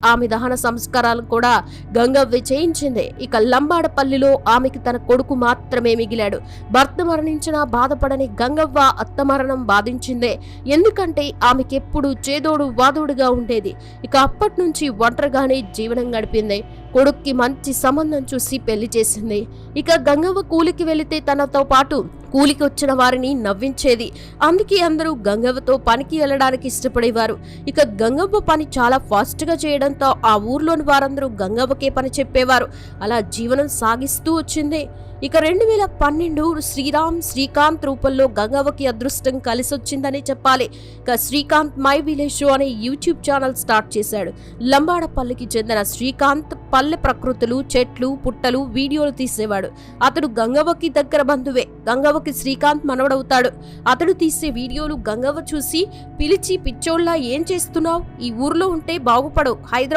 ఆమె దహన సంస్కారాలు కూడా గంగవ్వ చేయించింది. ఇక లంబాడపల్లిలో ఆమెకి తన కొడుకు మాత్రమే మిగిలాడు. భర్త మరణించినా బాధపడని గంగవ్వ అత్త మరణం బాధించిందే. ఎందుకంటే ఆమెకెప్పుడు చేదోడు వాదోడుగా ఉండేది. ఇక అప్పటి నుంచి ఒంటరిగానే జీవనం గడిపింది. కొడుక్కి మంచి సంబంధం చూసి పెళ్లి చేసింది. ఇక గంగవ్వ కూలికి వెళితే తనతో పాటు కూలికి వచ్చిన వారిని నవ్వించేది. అందుకే అందరూ గంగవ్వతో పనికి వెళ్ళడానికి ఇష్టపడేవారు. ఇక గంగవ్వ పని చాలా ఫాస్ట్ గా చేయడంతో ఆ ఊర్లోని వారందరూ గంగవ్వకే పని చెప్పేవారు. అలా జీవనం సాగిస్తూ వచ్చింది. ఇక 2012 శ్రీకాంత్ రూపంలో గంగవ్వకి అదృష్టం కలిసొచ్చిందని చెప్పాలి. ఇక శ్రీకాంత్ మై విలేజ్ షో అనే యూట్యూబ్ ఛానల్ స్టార్ట్ చేశాడు. లంబాడపల్లికి చెందిన శ్రీకాంత్ పల్లె ప్రకృతులు, చెట్లు, పుట్టలు వీడియోలు తీసేవాడు. అతడు గంగవ్వకి దగ్గర బంధువే. గంగవ్వకి శ్రీకాంత్ మనవడవుతాడు. అతడు తీసే వీడియోలు గంగవ్వ చూసి పిలిచి, పిచ్చోళ్ళ ఏం చేస్తున్నావు, ఈ ఊర్లో ఉంటే బాగుపడవు, హైదరాబాద్